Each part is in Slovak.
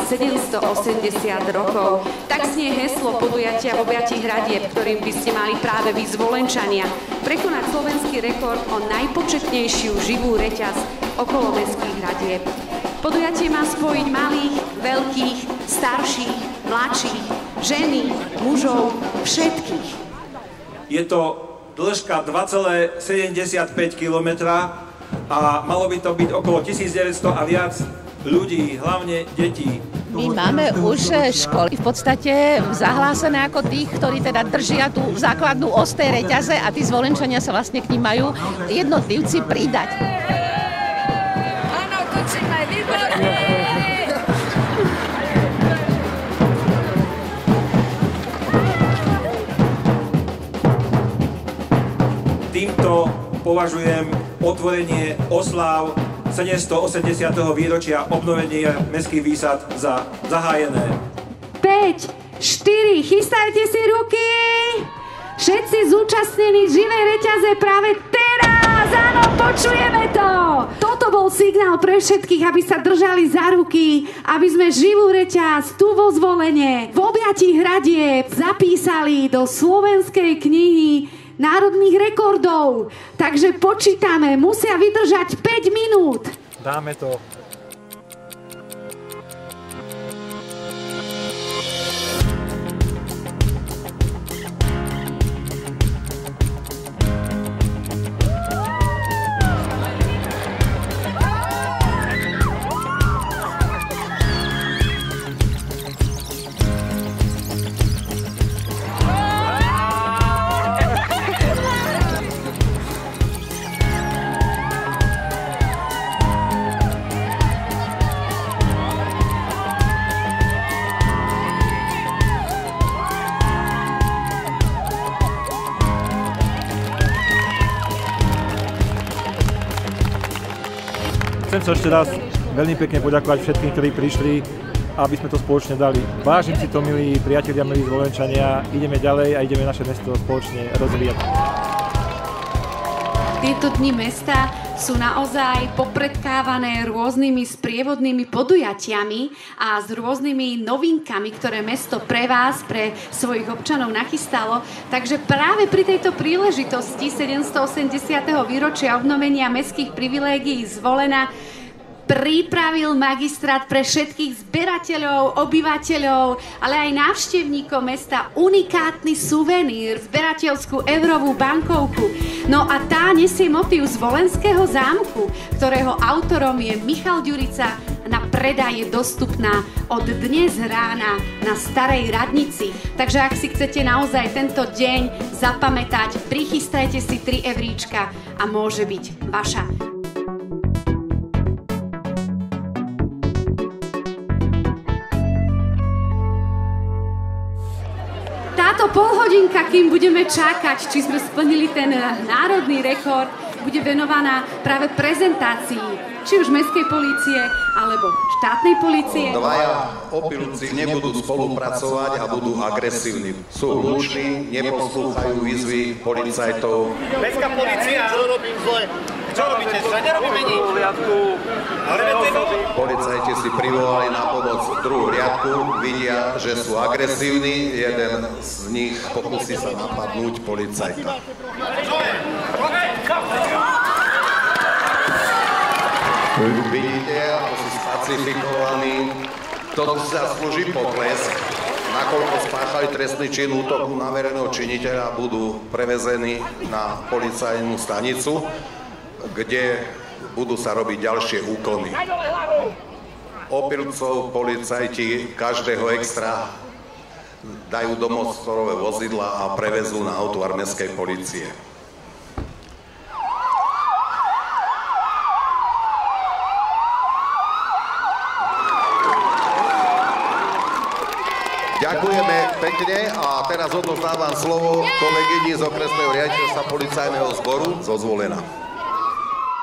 780 rokov. Tak znie heslo podujatia v objatí hradieb, ktorým by ste mali práve vy zvolenčania prekonať slovenský rekord o najpočetnejšiu živú reťaz okolo mestských hradieb. Podujatie má spojiť malých, veľkých, starších, mladších, ženy, mužov, všetkých. Je to dĺžka 2,75 km a malo by to byť okolo 1900 a viac ľudí, hlavne detí. My máme už školy v podstate zahlásené ako tých, ktorí teda držia tú základnú os tej reťaze a tí zvolenčania sa vlastne k ním majú jednotlivci pridať. Áno, točíme, výborne! Týmto považujem otvorenie osláv 780. výročia obnovenia mestských výsad za zahájené. 5, 4, chystajte si ruky! Všetci zúčastnení živej reťaze práve teraz! Áno, počujeme to! Toto bol signál pre všetkých, aby sa držali za ruky, aby sme živú reťaz tu vo Zvolene v objatí hradieb zapísali do slovenskej knihy národných rekordov. Takže počítame, musia vydržať 5 minút. Dáme to. Chcem sa ešte raz veľmi pekne poďakovať všetkým, ktorí prišli, aby sme to spoločne dali. Vážim si to, milí priatelia, milí zvolenčania, ideme ďalej a ideme naše mesto spoločne rozvíjať. Tieto dni mesta sú naozaj popredkávané rôznymi sprievodnými podujatiami a s rôznymi novinkami, ktoré mesto pre vás, pre svojich občanov nachystalo. Takže práve pri tejto príležitosti 780. výročia obnovenia mestských privilégií Zvolena pripravil magistrát pre všetkých zberateľov, obyvateľov, ale aj návštevníkov mesta unikátny suvenír, zberateľskú eurovú bankovku. No a tá nesie motív Zvolenského zámku, ktorého autorom je Michal Ďurica. Na predaj je dostupná od dnes rána na Starej radnici. Takže ak si chcete naozaj tento deň zapamätať, prichystajte si 3 euríčka a môže byť vaša. Táto polhodinka, kým budeme čakať, či sme splnili ten národný rekord, bude venovaná práve prezentácii, či už mestskej polície, alebo štátnej polície. Dvaja opilci nebudú spolupracovať a budú agresívni. Sú hluční, neposlúchajú výzvy policajtov. Mestská polícia, čo robím zle? Čo robíte? Čo nerobíme nič? Policajti si privolali na pomoc druhú riadku, vidia, že sú agresívni, jeden z nich pokusí sa napadnúť policajta. Vidíte, ako sú spacifikovaní, toto si zaslúži potlesk. Nakoľko spáchali trestný čin útoku na verejného činiteľa, budú prevezení na policajnú stanicu, kde budú sa robiť ďalšie úkony. Opilcov policajti každého extra dajú do motorové vozidla a prevezú na autovár mestskej polície. Ďakujeme pekne a teraz odovzdávam slovo kolegyni z okresného riaditeľstva policajného zboru zo Zvolena.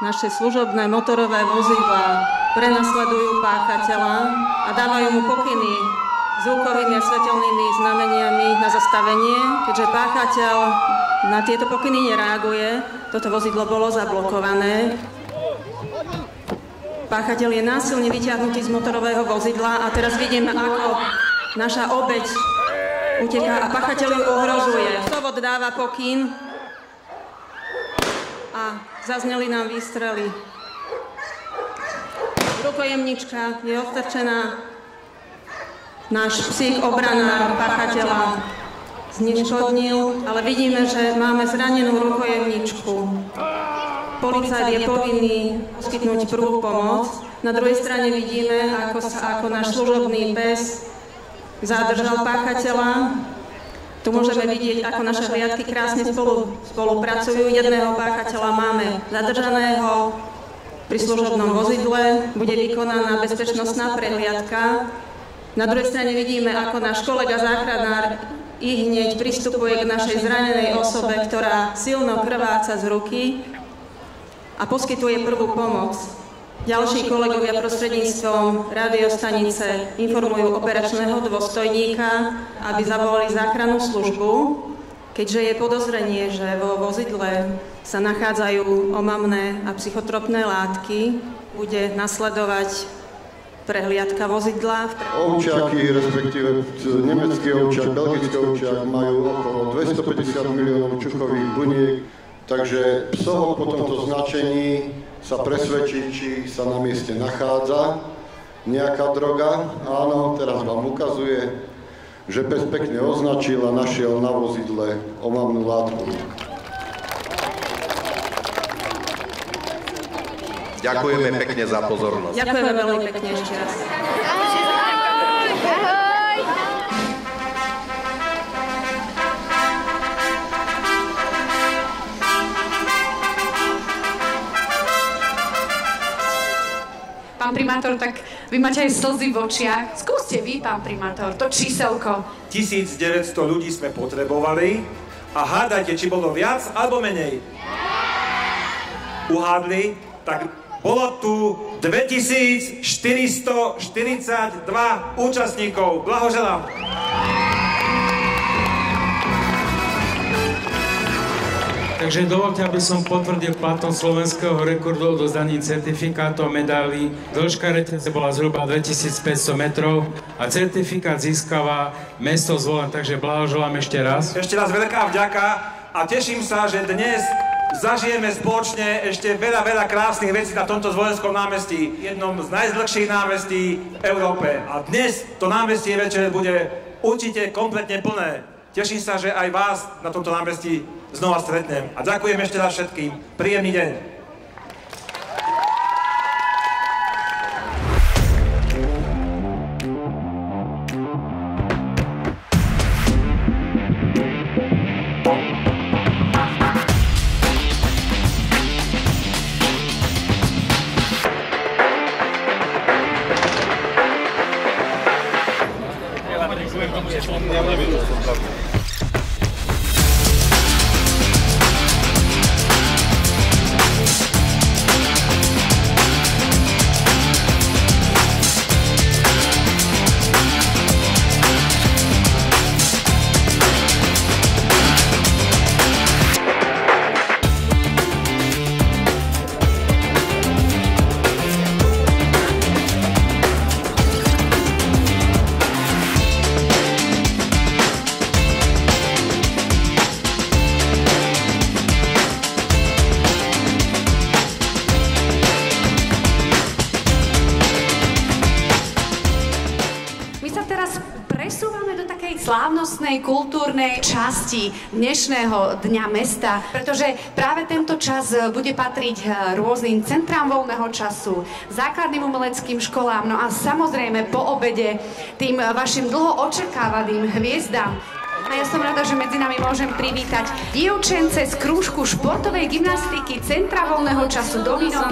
Naše služobné motorové vozidlá prenasledujú páchateľa a dávajú mu pokyny zvukovými a svetelnými znameniami na zastavenie. Keďže páchateľ na tieto pokyny nereaguje, toto vozidlo bolo zablokované. Páchateľ je násilne vyťahnutý z motorového vozidla a teraz vidíme, ako naša obeť uteká a páchateľ ju ohrozuje. Sovod dáva pokyn a zazneli nám výstrely. Rukojemnička je odstrčená. Náš psík obranár páchateľa zneškodnil, ale vidíme, že máme zranenú rukojemničku. Policajt je povinný poskytnúť prvú pomoc. Na druhej strane vidíme, ako náš služobný pes zadržal páchateľa. Tu môžeme vidieť, ako naše hliadky krásne spolupracujú. Jedného páchateľa máme zadržaného pri služobnom vozidle. Bude vykonaná bezpečnostná prehliadka. Na druhej strane vidíme, ako náš kolega záchranár i hneď pristupuje k našej zranenej osobe, ktorá silno krváca z ruky a poskytuje prvú pomoc. Ďalší kolegovia prostredníctvom rádiostanice informujú operačného dôstojníka, aby zavolali záchrannú službu, keďže je podozrenie, že vo vozidle sa nachádzajú omamné a psychotropné látky. Bude nasledovať prehliadka vozidla. Ovčiaky, respektíve nemecký ovčiak, belgický ovčiak majú okolo 250 miliónov čuchových buniek, takže psovod po tomto značení sa presvedčí, či sa na mieste nachádza nejaká droga. Áno, teraz vám ukazuje, že pes pekne označil a našiel na vozidle omamnú látku. Ďakujeme pekne za pozornosť. Ďakujeme veľmi pekne ešte raz. Pán primátor, tak vy máte aj slzy v očiach. Skúste vy, pán primátor, to číselko. 1900 ľudí sme potrebovali a hádajte, či bolo viac alebo menej. Uhádli, tak bolo tu 2442 účastníkov. Blahoželám. Takže dovoľte, aby som potvrdil platnosť slovenského rekordu odovzdaním certifikátov a medailí. Dĺžka reťaze bola zhruba 2500 metrov a certifikát získava mesto Zvolen, takže blahoželám ešte raz. Ešte raz veľká vďaka a teším sa, že dnes zažijeme spoločne ešte veľa krásnych vecí na tomto Zvolenskom námestí, jednom z najdlhších námestí v Európe. A dnes to námestie večer bude určite kompletne plné. Teším sa, že aj vás na tomto námestí znova stretnem. A ďakujem ešte raz všetkým. Príjemný deň. slávnostnej kultúrnej časti dnešného Dňa mesta, pretože práve tento čas bude patriť rôznym centrám voľného času, základným umeleckým školám, no a samozrejme po obede tým vašim dlho očakávaným hviezdám. A ja som rada, že medzi nami môžem privítať dievčence z krúžku športovej gymnastiky Centra voľného času Domino.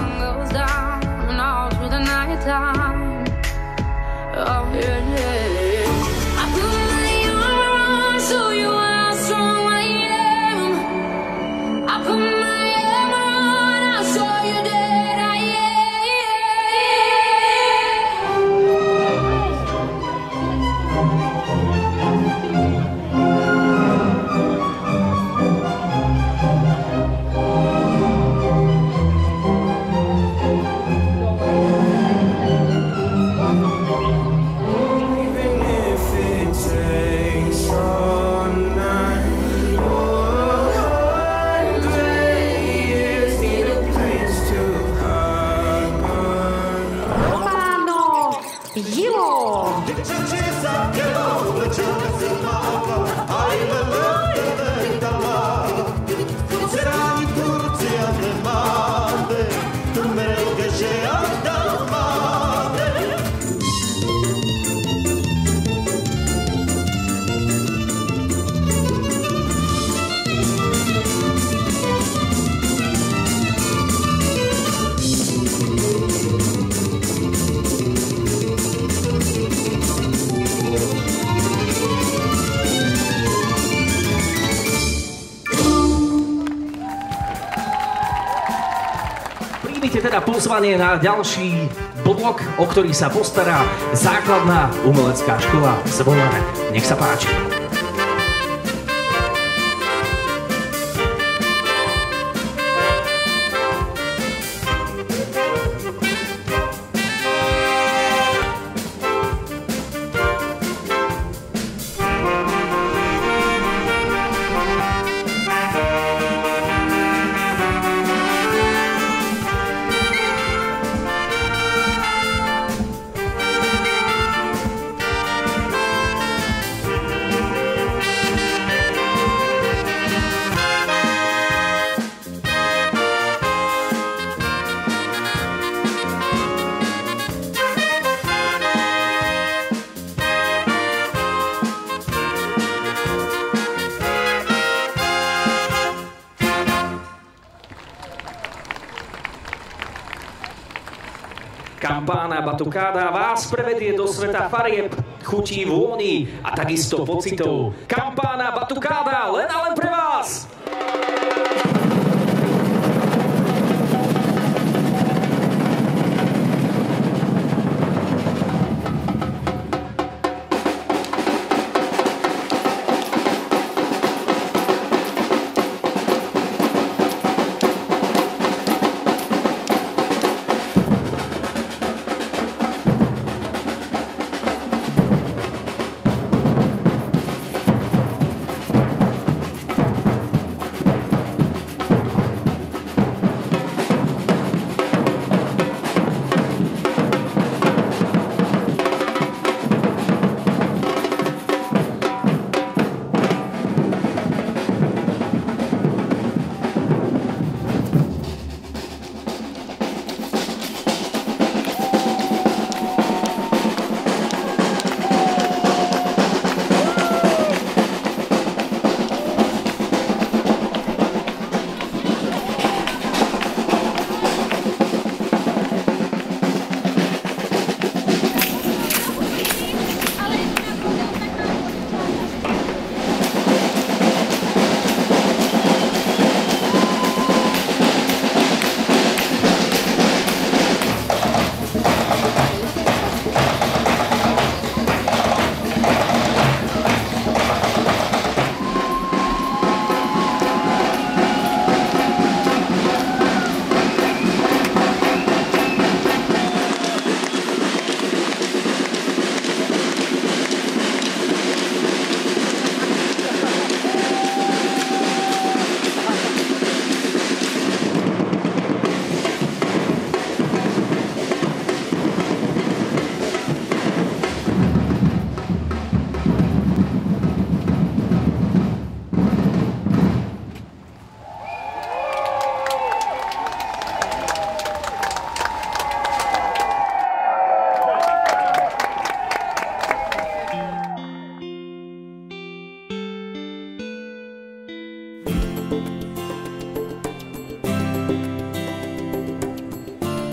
Teda pozvanie na ďalší blok, o ktorý sa postará základná umelecká škola Zvolene. Nech sa páči. Kampána Batukáda vás prevedie do sveta farieb, chutí, vôni a takisto pocitov. Kampána Batukáda len a len pre vás!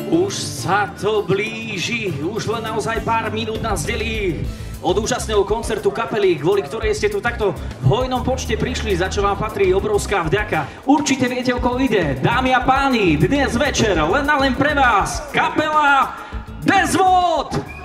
Už sa to blíži, už len naozaj pár minút nás delí od úžasného koncertu kapely, kvôli ktorej ste tu takto v hojnom počte prišli, za čo vám patrí obrovská vďaka. Určite viete, o koho ide. Dámy a páni, dnes večer len a len pre vás kapela Desvod!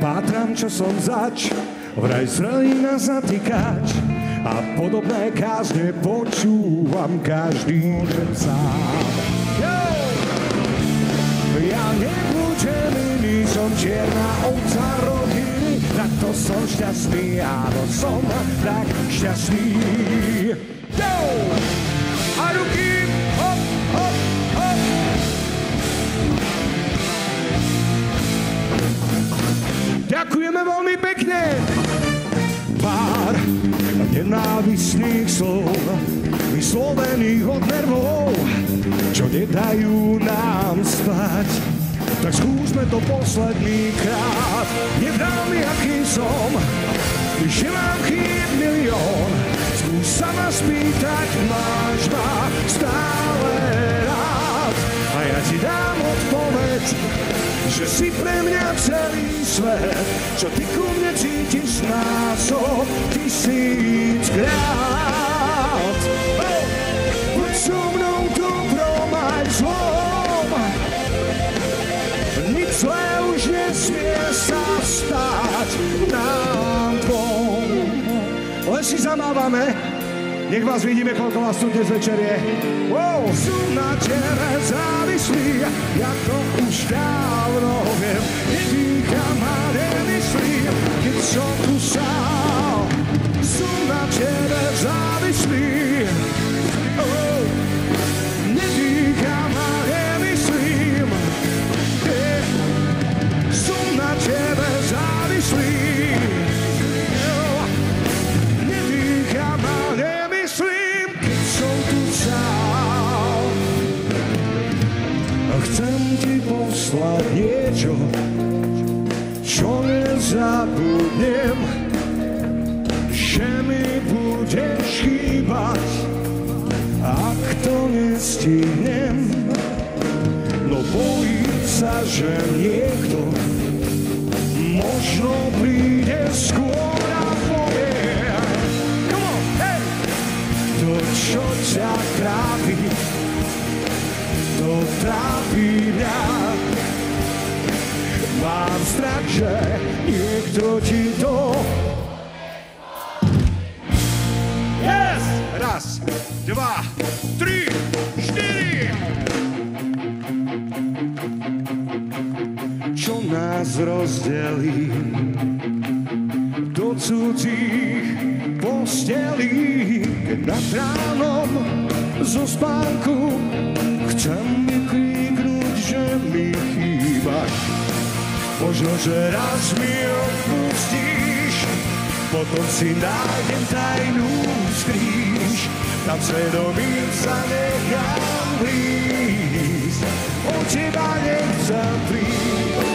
Pátram, čo som zač, vraj zrelý na zatýkač a podobné kázne počúvam každý deň sám. Ja nebudem iný, som čierna ovca rodiny, tak to som šťastný, áno, som tak šťastný. A ruky, hop, hop, hop. Ďakujeme veľmi pekne. Pár nenávistných slov, vyslovených od nervov, čo nedajú nám spať. Tak skúsme to posledný krát. Nevdám mi, aký som, že mám chýb milión. Skús sa ma spýtať, máš ma stále rád. A ja ti dám odpoveď, že si pre mňa celý svet, čo ty ku mne cítiš násob 1000-krát. Buď so mnou dobrom aj zlom, nič zlé už nesmie sa stať nám dvom. Len si zamávame, nech vás vidíme, koľko vás tu dnes večer je. Wow, sú na tebe závislí, ja to už dávno viem. Netýkam a nemyslím, keď som tu sám. Sú na tebe závislí, oh, netýkam a nemyslím, sú na tebe závislí. Chcem ti poslať niečo, čo nezabudnem, že mi budeš chýbať, ak to nestihnem. No bojím sa, že niekto možno príde skôr a povie, come on, hey! To, čo ťa trápi, to trápi mňa. Mám strach, že niekto ti to... Yes! Raz, dva, tri, štyri! Čo nás rozdelí do cudzích postelí, keď nad ránom zo spánku chcem mi kríknuť, že mi chýbaš. Možno, že raz mi odpustíš, potom si nájdem tajnú skríž. Tam svedomím sa nechám blízť, od teba nechcem prísť.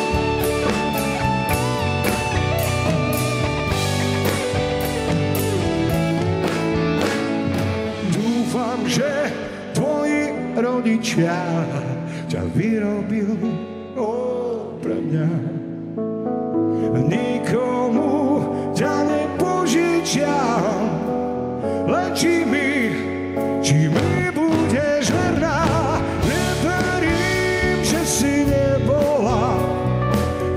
Dúfam, že tvoji rodičia ťa vyrobil pre mňa. Nikomu ťa nepožičiam, len či mi budeš verná. Neverím, že si nebola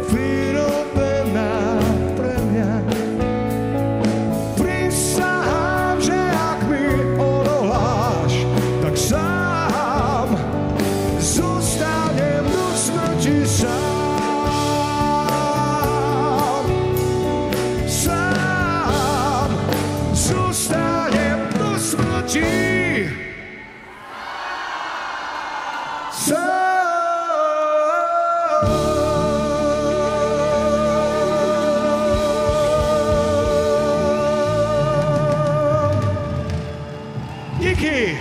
vyrobená pre mňa. Prisahám, že ak mi odoláš, tak sám zostanem do smrti sám. Sám zostanem do smrti sám. Díky.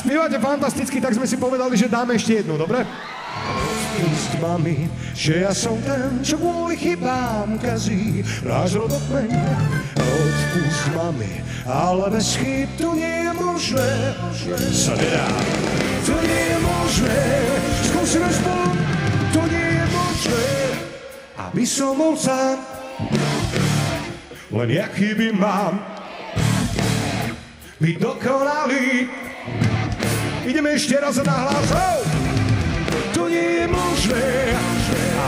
Spívate fantasticky, tak sme si povedali, že dáme ešte jednu, dobre? Odpust mami, že ja som ten, čo kvôli chybám kazí náš rodokmeň. Odpust mami, ale bez chyb to nie je možné. Sa nedá, to nie je možné. Skúsime spolu, to nie je možné. Aby som bol sám, len ja chyby mám. Byť dokonalý. Ideme ešte raz na hlas. To nie je možné,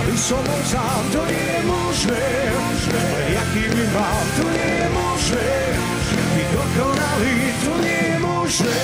Aby som bol sám, to nie je možné. Jaký by mám, to nie je možné. Byť dokonalý, to nie je možné.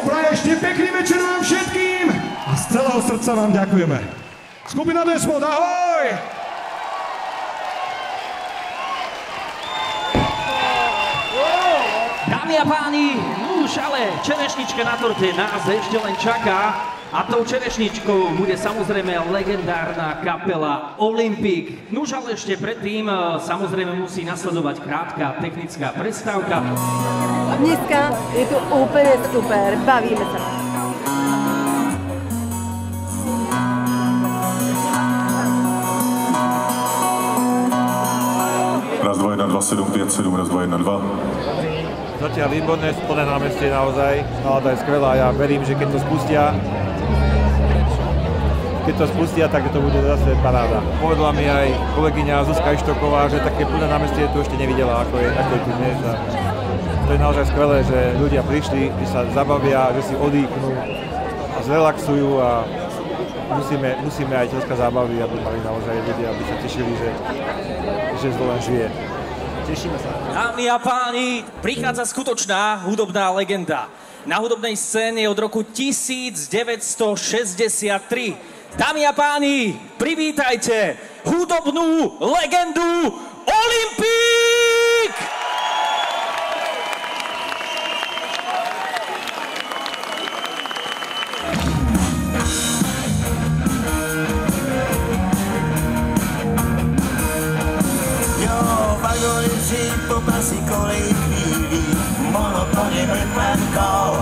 Praje ešte pekný večer vám všetkým a z celého srdca vám ďakujeme. Skupina Desmod, ahoj! Dámy a páni, už ale čerešnička na torte nás ešte len čaká a tou čerešničkou bude samozrejme legendárna kapela Olympic. Nuž ale ešte predtým samozrejme musí nasledovať krátka technická prestávka. Dneska je to úplne super, bavíme sa. Raz, 2, 1, 2, 7, 5, 7, raz, 2, 1, 2. Zatiaľ výborné, plné námestie naozaj, nálada je skvelá. Ja verím, že keď to spustia, tak to bude zase paráda. Povedala mi aj kolegyňa Zuzka Ištoková, že také plné námestie tu ešte nevidela, ako je tu dnes. A to je naozaj skvelé, že ľudia prišli, že sa zabavia, že si odýchnú a zrelaxujú a musíme aj troška zábavy, aby mali naozaj ľudia, aby sa tešili, že Zvolen žije. Tešíme sa. Dámy a páni, prichádza skutočná hudobná legenda. Na hudobnej scéne od roku 1963. Dámy a páni, privítajte hudobnú legendu Olympic! Popasí kolej chvílí, monotony vyplenkou.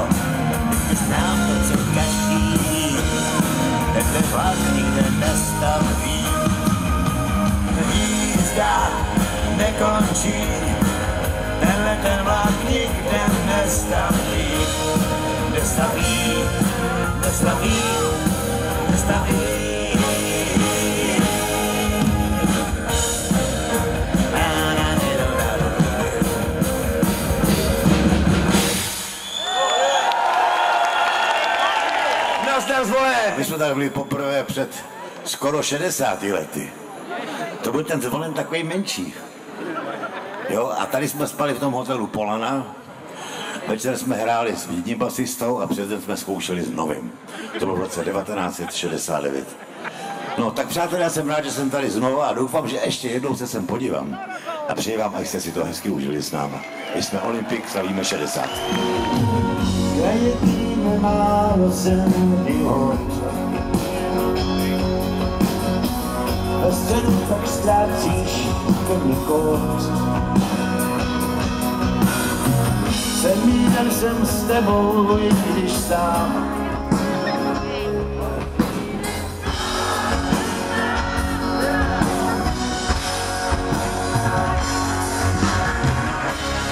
Znám to, co každý ví, tenhle vlak nikde nestaví. Jízda nekončí, tenhle ten vlak nikde nestaví. Nestaví, nestaví, nestaví. My jsme tady byli poprvé před skoro 60 lety. To byl ten Zvolen takový menší. Jo, a tady jsme spali v tom hotelu Polana. Večer jsme hráli s jedním basistou a přes den jsme zkoušeli s novým. To bylo v roce 1969. No tak přátelé, já jsem rád, že jsem tady znovu a doufám, že ještě jednou se sem podívám. A přeji vám, ať jste si to hezky užili s náma. My jsme Olympic, slavíme 60. Jedíme málo zemný hod. Ve středu tak ztrácíš krvný kód. Sedmý den jsem s tebou, i když sám.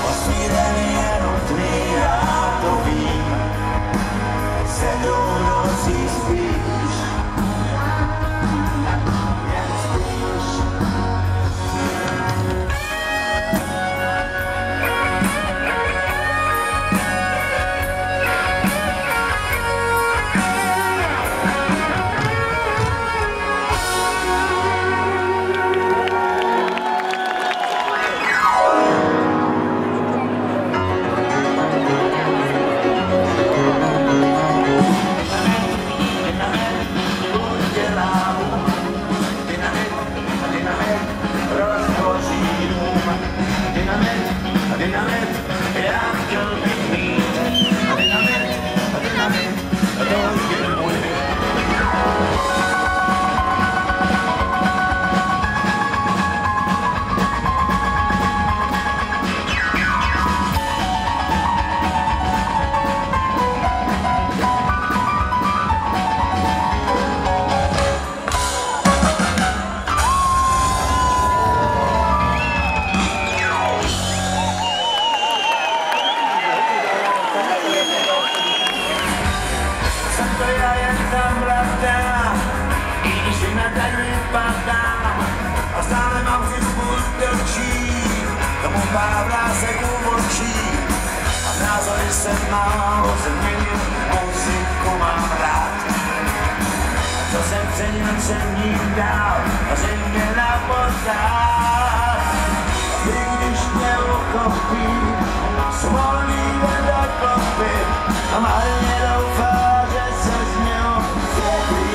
Osmý den je nutný, já to vím. Sedou nocí spíš. Jen spíš. každá pravda, i když na tak vypadám a stále mám chybu do očí, tomu pár vrásek u očí a názory jsem málo změnil, muziku mám rád. A co jsem cenil, jsem ním dál a země na pořád. I když mě uchopí, svolný vedle klopy a marně doufá, že se z něho zjevím.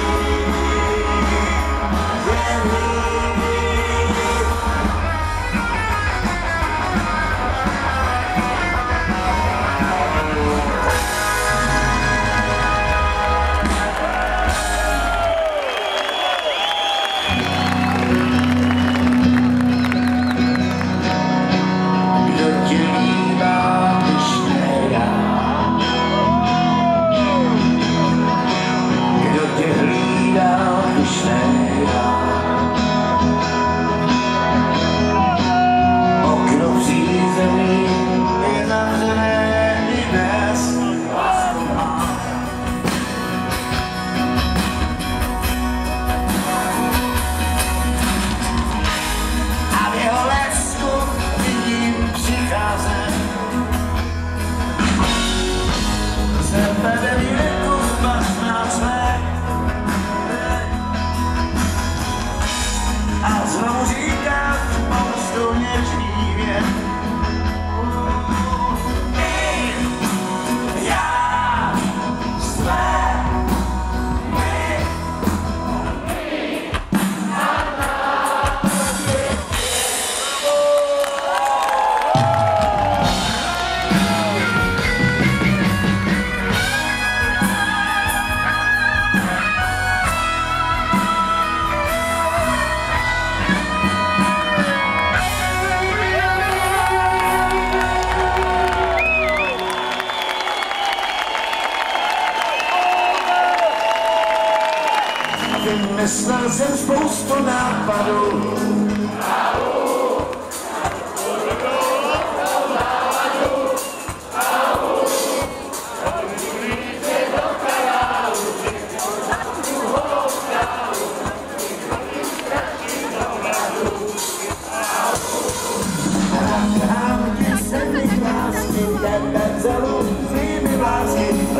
Myslel jsem spoustu nápadů.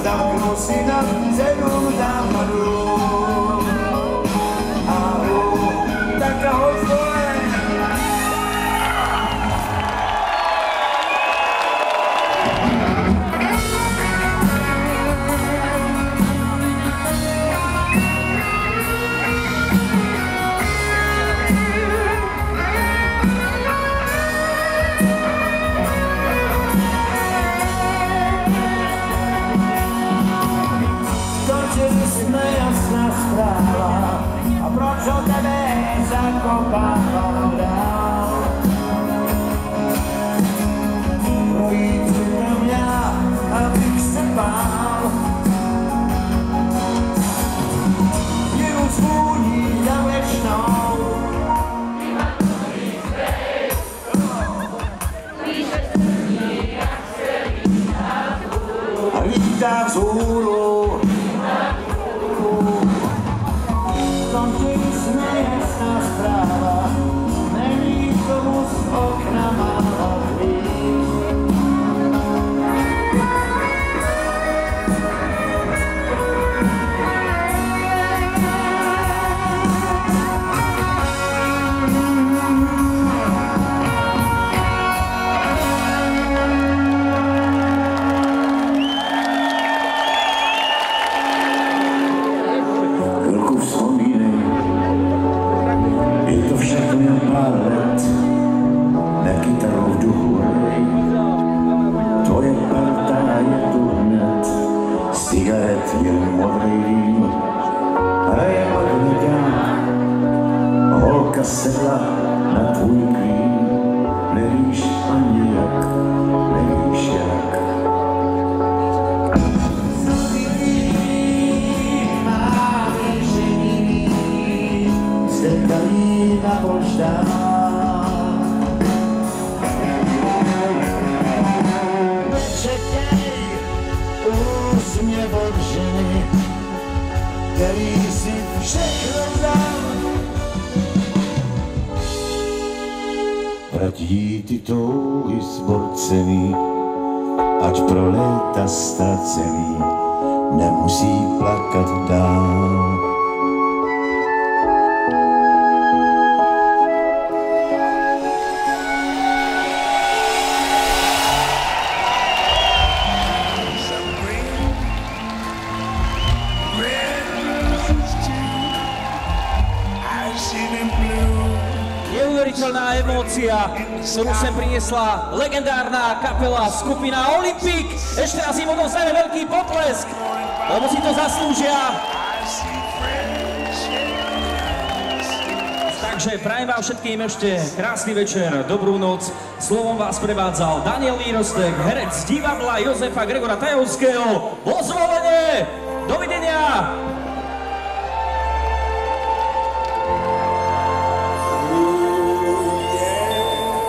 Zamknul si na 7 západů. Tak ahoj svoje. Nejasná zpráva a proč o tebe zakopávám dál. Projít přitom já, abych se bál. Jedu svůní za večnou. A lítá vzhůru. Nejasná zpráva, není tomu z okna málo chvíl. Chvilku vzpomínej, je to všechno jen pár let, na kytaru v duchu hrej. Tvoje parta je tu hned, z cigaret jen modrej dým. Hraje magneťák, holka sedla na tvůj klín. Nevíš ani jak, nevíš jak. Zdrkalí na polštách. Čekej úsměv od ženy, který si všechno vzal. Vrátí ty touhy zborcený, ať pro léta ztracený nemusí plakat dál. Neuveriteľná emócia, ktorú sem priniesla legendárna kapela skupina Olympic. Ešte raz im odovzdajme veľký potlesk, lebo si to zaslúžia. Takže prajem vám všetkým ešte krásny večer, dobrú noc. Slovom vás prevádzal Daniel Výrostek, herec divadla Jozefa Gregora Tajovského. Vo Zvolenie! Dovidenia!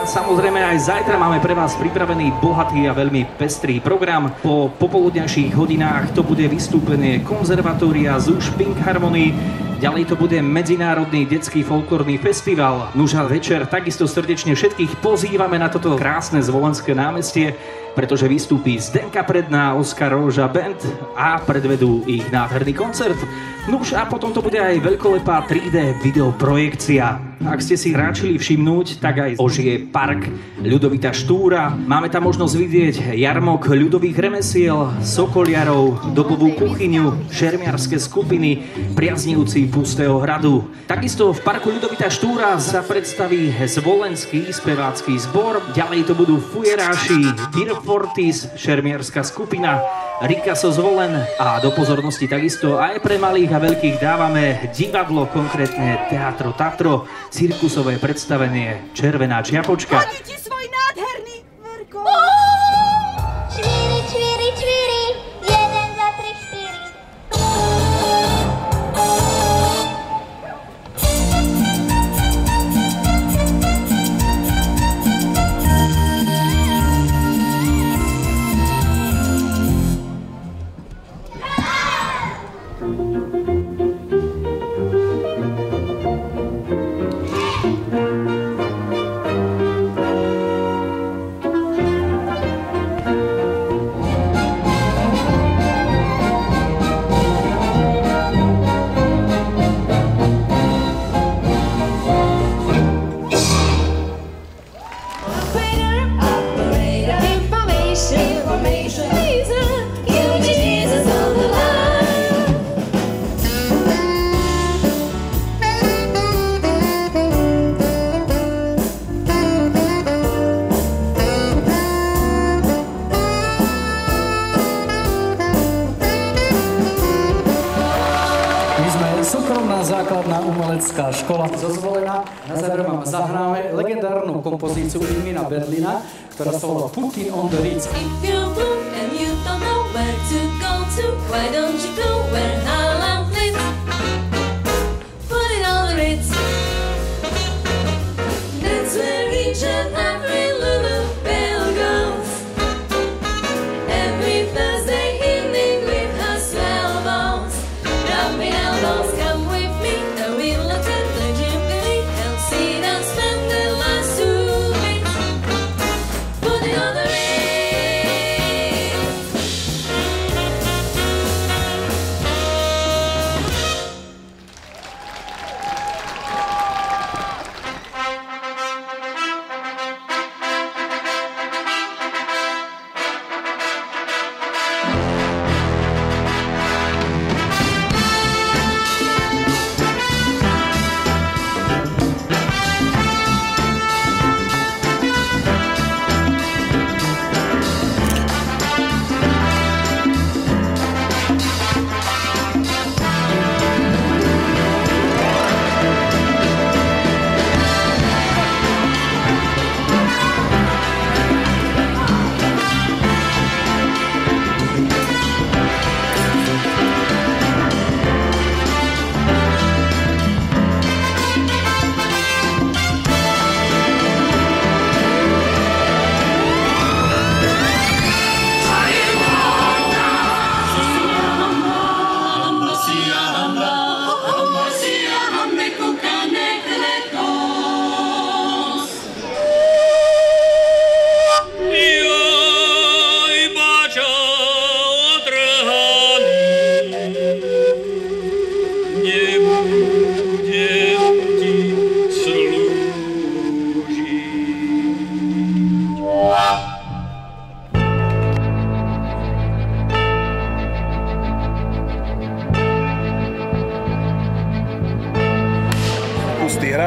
Samozrejme aj zajtra máme pre vás pripravený bohatý a veľmi pestrý program. Po popoludňajších hodinách to bude vystúpenie konzervatória ZUŠ Pink Harmony. Ďalej to bude Medzinárodný detský folklórny festival. Nuž a večer takisto srdečne všetkých pozývame na toto krásne Zvolenské námestie, pretože vystúpi Zdenka Predná, Oskar Róža Band a predvedú ich nádherný koncert. Nuž a potom to bude aj veľkolepá 3D videoprojekcia. Ak ste si ráčili všimnúť, tak aj ožije park Ľudovita Štúra. Máme tam možnosť vidieť jarmok ľudových remesiel, sokoliarov, dobovú kuchyňu, šermiarske skupiny, priaznivci Pustého hradu. Takisto v parku Ľudovita Štúra sa predstaví Zvolenský spevácky zbor. Ďalej to budú Fujeráši, Dirk Fortis, šermiarská skupina, Rika So Zvolen a do pozornosti takisto aj pre malých a veľkých dávame divadlo, konkrétne Teatro Tatro, cirkusové predstavenie Červená čiapočka. Hodí ti svoj nádherný vrkol. Čvíri, čvíri, čvíri, 1, 2, 3, 4. Základná umelecká škola zo Zvolena. Na záver vám zahráme legendárnu kompozíciu Emina Berlina, ktorá sa volá Putin on the Ritz. If you're blue and you don't know where to go to, why don't you go where Harlem lives? Put it on the Ritz. That's where each and every little bell goes. Every Thursday evening with her swell bones, dropping elbows.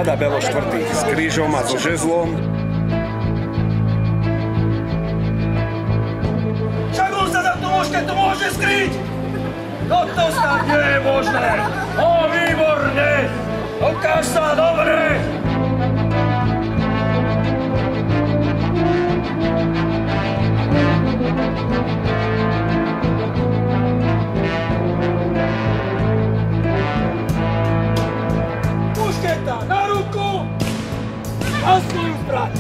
Rada Belo 4. s krížom a so žezlom. Však on sa za to môže skryť! No to snad nie je možné! O, výborne! Ukáž sa, dobre! Mušketa na ruku a svoju zbraň!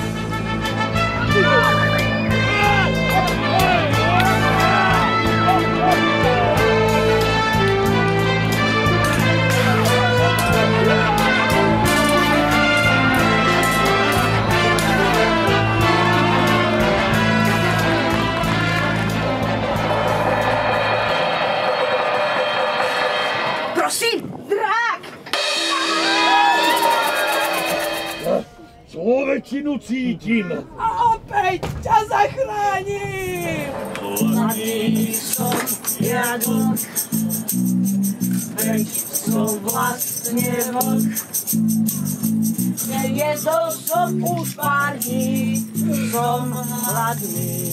Prosím, drak! Človečinu cítim. A opäť ťa zachránim! Hladný som jadok, veď som vlastne vlk. Nejedol som už pár dní, som hladný.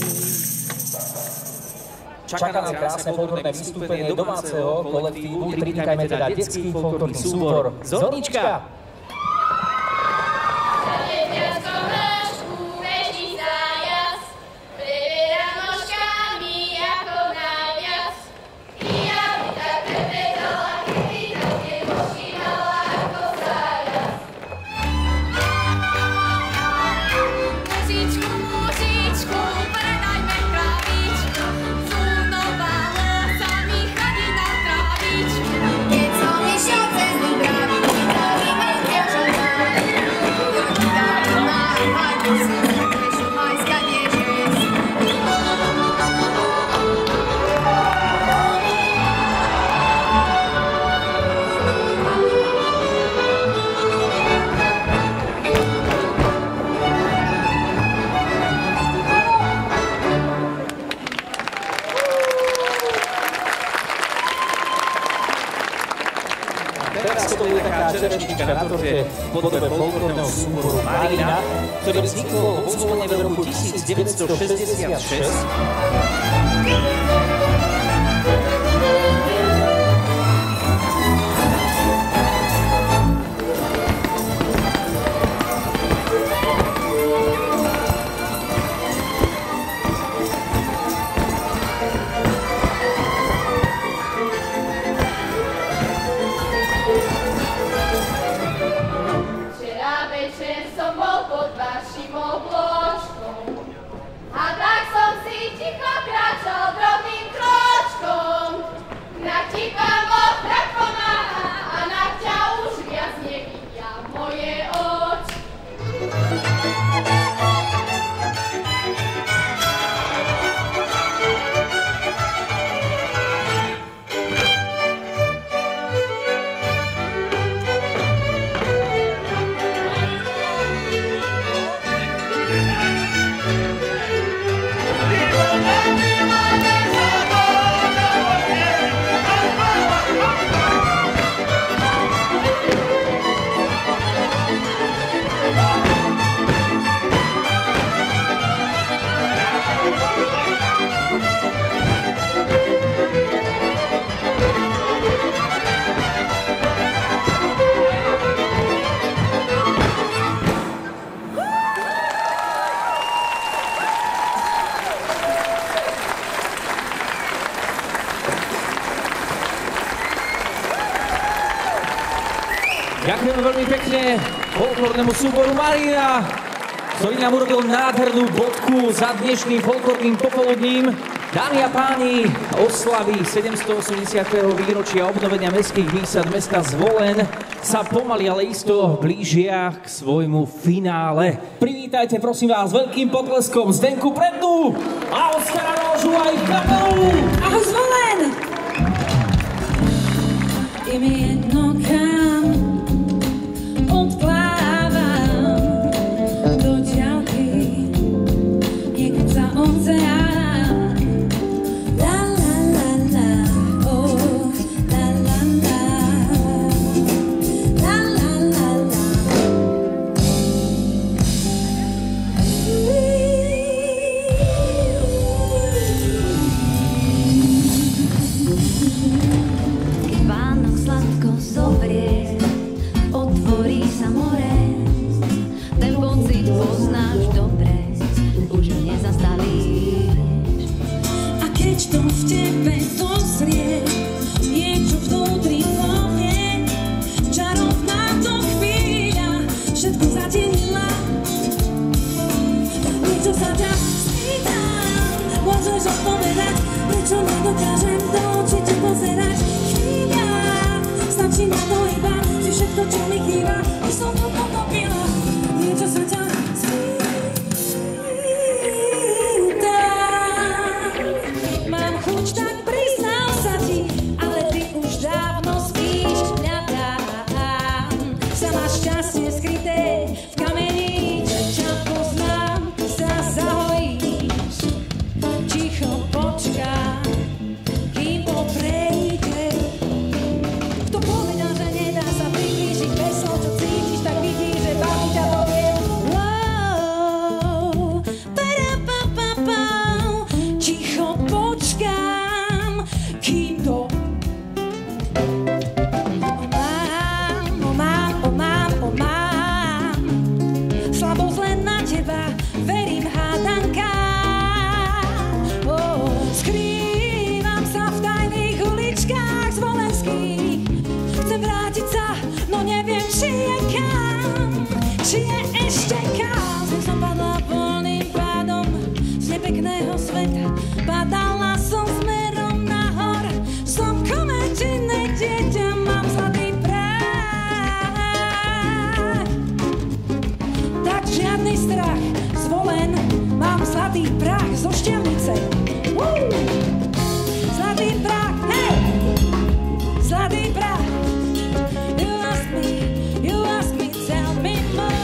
Čaká nás krásne folklórne vystúpenie domáceho kolektívu. Privítajme teda detský folklórny súbor Zornička. Čerešnička na torte v podobe folklórneho súboru Marina, ktorý vznikol vo Zvone v roku 1966. Ďakujeme veľmi pekne folklórnemu súboru Marina, ktorý nám urobil nádhernú bodku za dnešným folklórnym popoludním. Dámy a páni, oslavy 780. výročia obnovenia mestských výsad mesta Zvolen sa pomaly, ale isto blížia k svojmu finále. Privítajte prosím vás veľkým potleskom Zdenku Prednu a Oskara Rožu aj kapelu. Ahoj Zvolen! Je mi jedno kam odplávam do ďalky, niekam za oceán. Keď to v tebe dozrie, niečo vnútri povie, čarovná to chvíľa, všetko zatienila. Niečo sa ťa spýtam, môžeš odpovedať, prečo nedokážem do očí ti pozerať. Chvíľa, stačí na to iba, si všetko, čo mi chýba, už som to potopila. Niečo sa ťa mám chuť, tak priznám sa ti, ale ty už dávno spíš, hľadám. Sa máš šťastie skryté v kameni, že ťa poznám, sa zahojíš. Ticho počkám, kým to prejde. Kto povedal, že nedá sa priblížiť bez slov, čo cítiš, tak vidíš, že baví ťa to viem. Ticho počkám, kým to mám. Slabosť len na teba, verím hádankám. Skrývam sa v tajných uličkách zvolenských. Chcem vrátiť sa, no neviem, či je kam, či je ešte kam. Som padla voľným pádom z nepekného sveta. Padala som smerom nahor, som komerčinné dieťa, mám zlatý prach. Tak žiadny strach, zvolen, mám zlatý prach zo Šťavnice. Zlatý prach, hej! Zlatý prach. You ask me, tell me more.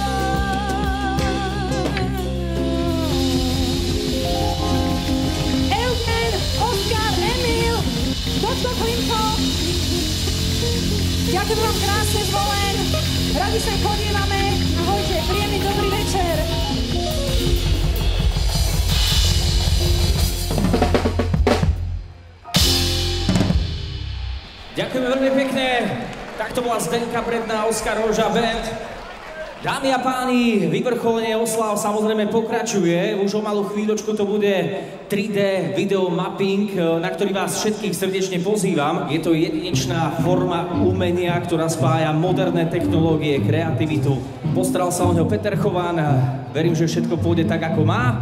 Ďakujem vám krásne, Zvolen. Radi sem chodívame. Ahojte, príjemný dobrý večer. Ďakujeme veľmi pekne. Takto bola Zdenka Bredná, Oskar Roža Band. Dámy a páni, vyvrcholenie oslav samozrejme pokračuje. Už o malú chvíľočku to bude 3D video mapping, na ktorý vás všetkých srdečne pozývam. Je to jedinečná forma umenia, ktorá spája moderné technológie, kreativitu. Postaral sa o ňo Peter Chován. Verím, že všetko pôjde tak, ako má.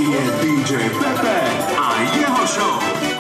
je DJ Pepe a jeho show.